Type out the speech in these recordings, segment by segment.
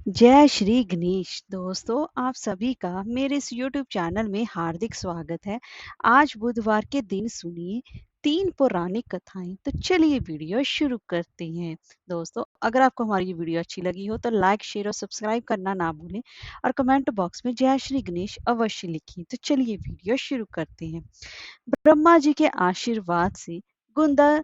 जय श्री गणेश दोस्तों, आप सभी का मेरे इस YouTube चैनल में हार्दिक स्वागत है। आज बुधवार के दिन सुनिए 3 पौराणिक कथाएं। तो चलिए वीडियो शुरू करते हैं। दोस्तों, अगर आपको हमारी ये वीडियो अच्छी लगी हो तो लाइक, शेयर और सब्सक्राइब करना ना भूलें और कमेंट बॉक्स में जय श्री गणेश अवश्य लिखिए। तो चलिए वीडियो शुरू करते हैं। ब्रह्मा जी के आशीर्वाद से गुंदर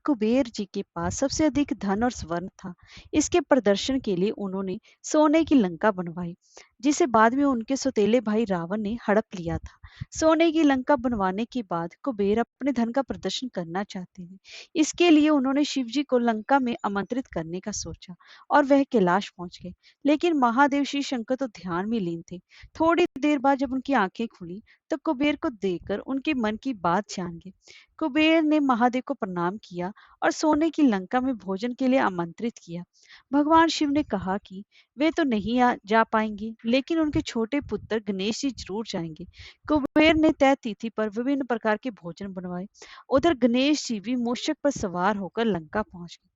कुबेर जी के पास सबसे अधिक धन और स्वर्ण था। इसके प्रदर्शन के लिए उन्होंने सोने की लंका बनवाई, जिसे बाद में उनके सौतेले भाई रावण ने हड़प लिया था। सोने की लंका बनवाने के बाद कुबेर अपने धन का प्रदर्शन करना चाहते हैं। इसके लिए उन्होंने शिव जी को लंका में आमंत्रित करने का सोचा और वह कैलाश पहुंच गए। लेकिन महादेव श्री शंकर तो ध्यान में लीन थे। थोड़ी देर बाद जब उनकी आंखें खुली तो कुबेर को देखकर उनके मन की बात जान गए। कुबेर ने महादेव को प्रणाम किया और सोने की लंका में भोजन के लिए आमंत्रित किया। भगवान शिव ने कहा कि वे तो नहीं जा पाएंगे, लेकिन उनके छोटे पुत्र गणेश जी जरूर जाएंगे। कुबेर ने तय तिथि पर विभिन्न प्रकार के भोजन बनवाए। उधर गणेश जी भी मूषक पर सवार होकर लंका पहुंच गए।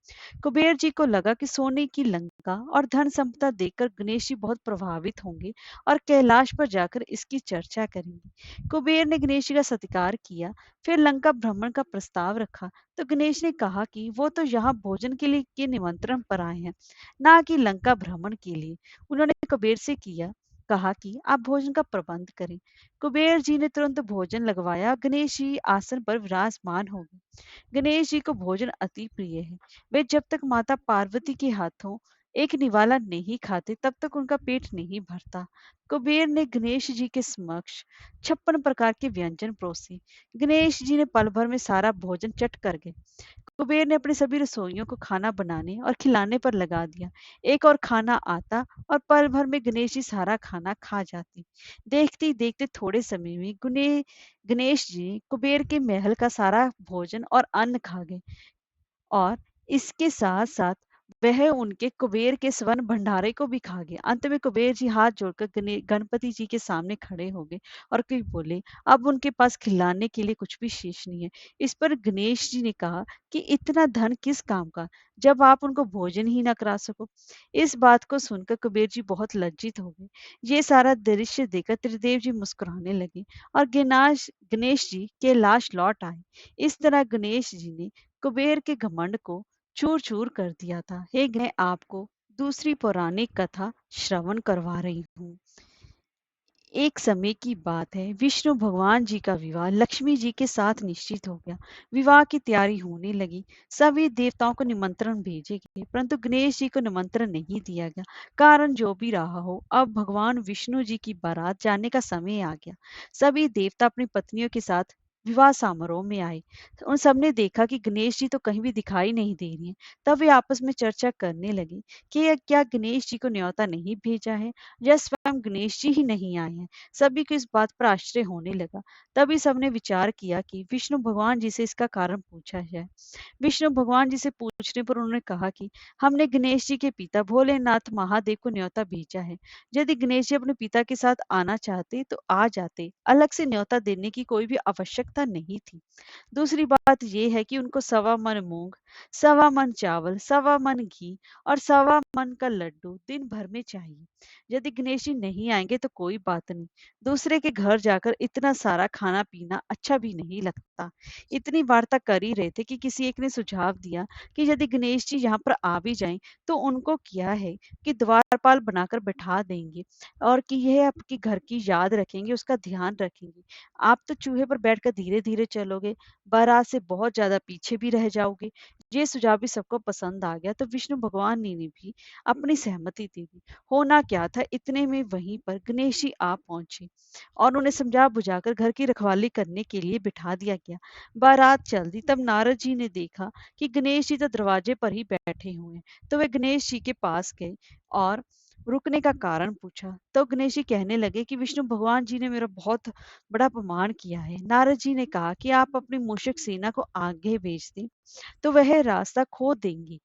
कुबेर जी को लगा कि सोने की लंका और धन संपदा देखकर गणेश जी बहुत प्रभावित होंगे और कैलाश पर जाकर इसकी चर्चा करेंगे। कुबेर ने गणेश जी का सत्कार किया, फिर लंका भ्रमण का प्रस्ताव रखा। तो गणेश ने कहा कि वो तो यहाँ भोजन के लिए के निमंत्रण पर आए हैं, ना कि लंका भ्रमण के लिए। उन्होंने कुबेर से कहा कि आप भोजन का प्रबंध करें। कुबेर जी ने तुरंत भोजन लगवाया। गणेश जी आसन पर विराजमान हो गए। गणेश जी को भोजन अति प्रिय है। वे जब तक माता पार्वती के हाथों एक निवाला नहीं खाते तब तक उनका पेट नहीं भरता। कुबेर ने गणेश जी के समक्ष 56 प्रकार के व्यंजन परोसे। गणेश जी ने पल भर में सारा भोजन चट कर गए। कुबेर ने अपने सभी रसोइयों को खाना बनाने और खिलाने पर लगा दिया। एक और खाना आता और पल भर में गणेश जी सारा खाना खा जाते। देखते ही देखते थोड़े समय में गणेश जी कुबेर के महल का सारा भोजन और अन्न खा गए और इसके साथ साथ वह उनके कुबेर के स्वर्ण भंडारे को भी खा गया। अंत में कुबेर जी हाथ जोड़कर गणपति जी के सामने खड़े हो गए और कोई बोले, अब उनके पास खिलाने के लिए कुछ भी शेष नहीं है। इस पर गणेश जी ने कहा कि इतना धन किस काम का, जब आप उनको भोजन ही ना करा सको। इस बात को सुनकर कुबेर जी बहुत लज्जित हो गए। ये सारा दृश्य देखकर त्रिदेव जी मुस्कुराने लगे और गणेश गणेश जी कैलाश लौट आए। इस तरह गणेश जी ने कुबेर के घमंड को चूर चूर कर दिया था। हे मैं आपको दूसरी पौराणिक कथा श्रवण करवा रही हूँ। एक समय की बात है, विष्णु भगवान जी का विवाह लक्ष्मी जी के साथ निश्चित हो गया। विवाह की तैयारी होने लगी। सभी देवताओं को निमंत्रण भेजे गए, परंतु गणेश जी को निमंत्रण नहीं दिया गया। कारण जो भी रहा हो, अब भगवान विष्णु जी की बारात जाने का समय आ गया। सभी देवता अपनी पत्नियों के साथ विवाह समारोह में आए। तो उन सबने देखा कि गणेश जी तो कहीं भी दिखाई नहीं दे रही हैं। तब वे आपस में चर्चा करने लगे कि क्या गणेश जी को न्योता नहीं भेजा है या स्वयं गणेश जी ही नहीं आए हैं। सभी को इस बात पर आश्चर्य होने लगा। तभी सबने विचार किया कि विष्णु भगवान जी से इसका कारण पूछा जाए। विष्णु भगवान जी से पूछने पर उन्होंने कहा कि हमने गणेश जी के पिता भोलेनाथ महादेव को न्योता भेजा है। यदि गणेश जी अपने पिता के साथ आना चाहते तो आ जाते, अलग से न्योता देने की कोई भी आवश्यकता नहीं थी। दूसरी बात यह है कि उनको 1.25 मन मूंग, 1.25 मन चावल, 1.25 मन घी और 1.25 मन का लड्डू दिन भर में चाहिए। यदि गणेश जी नहीं आएंगे तो कोई बात नहीं, दूसरे के घर जाकर इतना सारा खाना पीना अच्छा भी नहीं लगता। इतनी वार्ता कर ही रहे थे कि किसी एक ने सुझाव दिया कि यदि गणेश जी यहाँ पर आ भी जाएं तो उनको क्या है कि द्वारपाल बनाकर बैठा देंगे और कि यह आपके घर की याद रखेंगे, उसका ध्यान रखेंगे। आप तो चूहे पर बैठकर धीरे धीरे चलोगे, बारात से बहुत ज्यादा पीछे भी रह जाओगे। ये सुझाव भी सबको पसंद आ गया, तो विष्णु भगवान ने भी अपनी सहमति दे दी। होना क्या था, इतने में वहीं पर गणेश जी आ पहुंचे और उन्हें समझा बुझाकर घर की रखवाली करने के लिए बिठा दिया गया। बारात चल दी, तब नारद जी ने देखा कि गणेश जी तो दरवाजे पर ही बैठे हुए हैं। तो वे गणेश जी के पास गए और रुकने का कारण पूछा। तो गणेश जी कहने लगे कि विष्णु भगवान जी ने मेरा बहुत बड़ा अपमान किया है। नारद जी ने कहा कि आप अपनी मूषक सेना को आगे भेज दें तो वह रास्ता खो देंगे,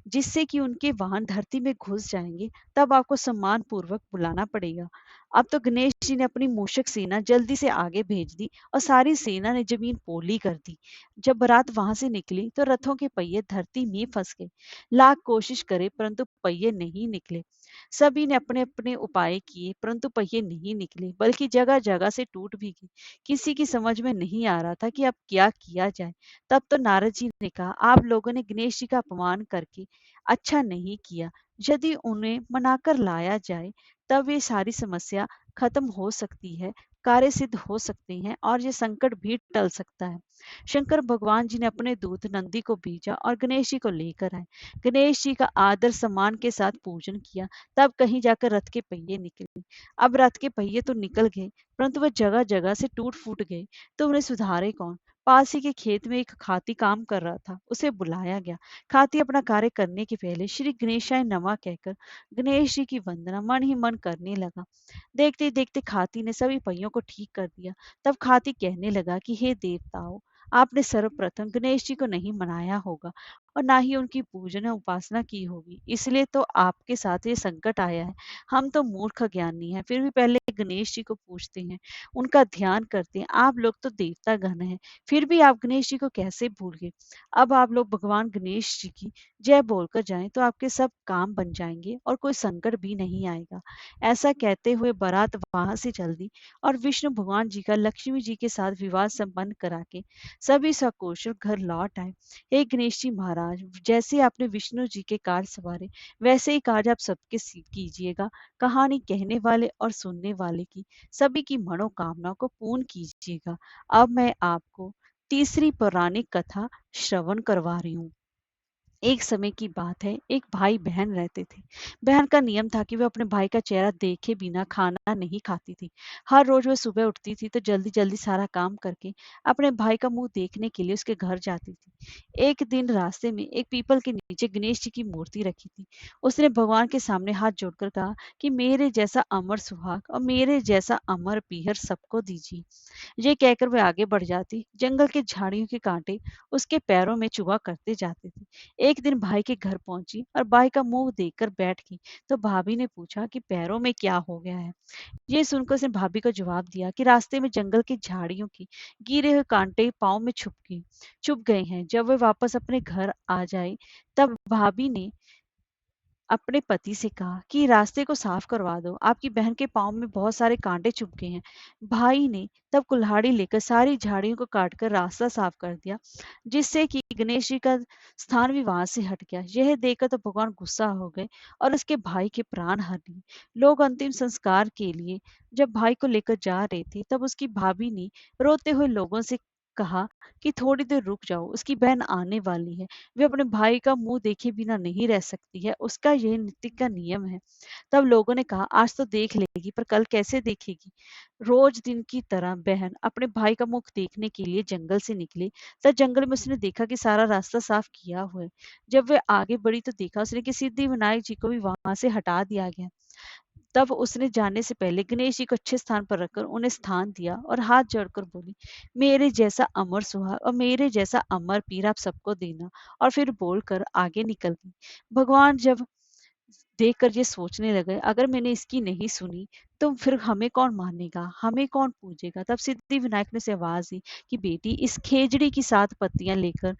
जिससे कि उनके वाहन धरती में घुस जाएंगे। तब आपको सम्मान पूर्वक बुलाना पड़ेगा। अब तो गणेश जी ने अपनी मूषक सेना जल्दी से आगे भेज दी और सारी सेना ने जमीन पोली कर दी। जब बारात वहां से निकली तो रथों के पहिए धरती में फंस गए। लाख कोशिश करे परंतु पहिए नहीं निकले। सभी ने अपने-अपने उपाय किए, परंतु पहिए नहीं निकले, बल्कि जगह-जगह से टूट भी गए। किसी की समझ में नहीं आ रहा था कि अब क्या किया जाए। तब तो नारद जी ने कहा, आप लोगों ने गणेश जी का अपमान करके अच्छा नहीं किया। यदि उन्हें मनाकर लाया जाए, तब ये सारी समस्या खत्म हो सकती है, कार्य सिद्ध हो सकते हैं और ये संकट भी टल सकता है। शंकर भगवान जी ने अपने दूत नंदी को भेजा और गणेश जी को लेकर आए। गणेश जी का आदर सम्मान के साथ पूजन किया, तब कहीं जाकर रथ के पहिए निकले। अब रथ के पहिए तो निकल गए, परंतु वह जगह-जगह से टूट-फूट गए, तो उन्हें सुधारे कौन? पास ही के खेत में एक खाती काम कर रहा था, उसे बुलाया गया। खाती अपना कार्य करने के पहले श्री गणेशाय नमः कहकर गणेश जी की वंदना मन ही मन करने लगा। देखते ही देखते खाती ने सभी पहियों को ठीक कर दिया। तब खाती कहने लगा कि हे देवताओं, आपने सर्वप्रथम गणेश जी को नहीं मनाया होगा और ना ही उनकी पूजना उपासना की होगी, इसलिए तो आपके साथ ये संकट आया है। हम तो मूर्ख ज्ञानी हैं, फिर भी पहले गणेश जी को पूजते हैं, उनका ध्यान करते हैं। आप लोग तो देवता गण हैं, फिर भी आप गणेश जी को कैसे भूल गए? अब आप लोग भगवान गणेश जी की जय बोलकर जाएं तो आपके सब काम बन जाएंगे और कोई संकट भी नहीं आएगा। ऐसा कहते हुए बारात वहां से चल दी और विष्णु भगवान जी का लक्ष्मी जी के साथ विवाह संपन्न करा के सभी सकुशल घर लौट आए। हे गणेश जी महाराज, जैसे आपने विष्णु जी के कार्य संवारे, वैसे ही कार्य आप सबके कीजिएगा। कहानी कहने वाले और सुनने वाले की सभी की मनोकामना को पूर्ण कीजिएगा। अब मैं आपको तीसरी पौराणिक कथा श्रवण करवा रही हूँ। एक समय की बात है, एक भाई बहन रहते थे। बहन का नियम था कि वह अपने भाई का चेहरा देखे बिना खाना नहीं खाती थी। हर रोज वह सुबह उठती थी तो जल्दी जल्दी सारा काम करके अपने भाई का मुंह देखने के लिए उसके घर जाती थी। एक दिन रास्ते में एक पीपल के नीचे गणेश जी की मूर्ति रखी थी। उसने भगवान के सामने हाथ जोड़कर कहा कि मेरे जैसा अमर सुहाग और मेरे जैसा अमर पीहर सबको दीजिए। ये कहकर वह आगे बढ़ जाती। जंगल के झाड़ियों के कांटे उसके पैरों में चुभा करते जाते थे। एक दिन भाई के घर पहुंची और भाई का मुंह देखकर बैठ गई, तो भाभी ने पूछा कि पैरों में क्या हो गया है। ये सुनकर उसने भाभी को जवाब दिया कि रास्ते में जंगल की झाड़ियों की गिरे हुए कांटे पाँव में छुप गए हैं। जब वे वापस अपने घर आ जाए, तब भाभी ने अपने पति से कहा कि रास्ते को साफ करवा दो, आपकी बहन के पाँव में बहुत सारे कांटे चुभ गए हैं। भाई ने तब कुल्हाड़ी लेकर सारी झाड़ियों को काटकर रास्ता साफ कर दिया, जिससे कि गणेश जी का स्थान भी वहां से हट गया। यह देखकर तो भगवान गुस्सा हो गए और उसके भाई के प्राण हर लिए। लोग अंतिम संस्कार के लिए जब भाई को लेकर जा रहे थे, तब उसकी भाभी ने रोते हुए लोगों से कहा कि थोड़ी देर रुक जाओ, उसकी बहन आने वाली है। वे अपने भाई का मुंह देखे बिना नहीं रह सकती है, उसका यह नीति का नियम है। तब लोगों ने कहा, आज तो देख लेगी, पर कल कैसे देखेगी? रोज दिन की तरह बहन अपने भाई का मुख देखने के लिए जंगल से निकली। तब जंगल में उसने देखा कि सारा रास्ता साफ किया हुआ है। जब वे आगे बढ़ी तो देखा उसने कि सिद्धि विनायक जी को भी वहां से हटा दिया गया। तब उसने जाने से पहले गणेश जी को अच्छे स्थान पर रखकर उन्हें स्थान दिया और हाथ जोड़कर बोली, मेरे जैसा अमर सुहाग और मेरे जैसा अमर पीर आप सबको देना। और फिर बोलकर आगे निकल गई। भगवान जब देखकर ये सोचने लगे, अगर मैंने इसकी नहीं सुनी तो फिर हमें कौन मानेगा, हमें कौन पूजेगा। तब सिद्धि विनायक ने से आवाज दी कि बेटी, इस खेजड़ी की 7 पत्तियां लेकर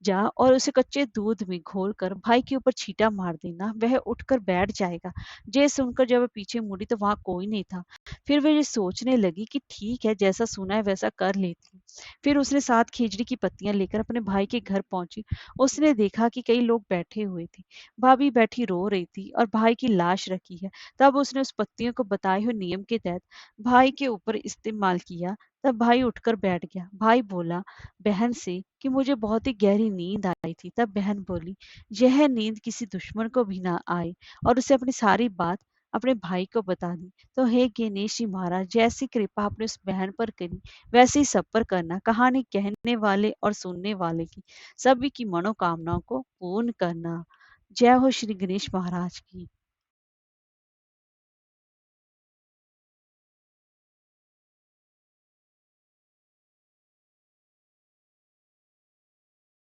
जा और उसे कच्चे दूध में घोलकर भाई के ऊपर छींटा मार देना, वह उठकर बैठ जाएगा। ये सुनकर जब वह पीछे मुड़ी तो वहां कोई नहीं था। फिर वह ये सोचने लगी कि ठीक है, जैसा सुना है वैसा कर लेती हूँ। फिर उसने 7 खेजड़ी की पत्तियां लेकर अपने भाई के घर पहुंची। उसने देखा कि कई लोग बैठे हुए थे। भाभी बैठी रो रही थी और भाई की लाश रखी है। तब उसने उस पत्तियों को बताए हुए नियम के तहत भाई के ऊपर इस्तेमाल किया। तब भाई उठकर बैठ गया। भाई बोला बहन से कि मुझे बहुत ही गहरी नींद आई थी। तब बहन बोली, यह नींद किसी दुश्मन को भी ना आए, और उसे अपनी सारी बात अपने भाई को बता दी। तो हे गणेश जी महाराज, जैसी कृपा आपने उस बहन पर करी, वैसे ही सब पर करना। कहानी कहने वाले और सुनने वाले की सभी की मनोकामनाओं को पूर्ण करना। जय हो श्री गणेश महाराज की।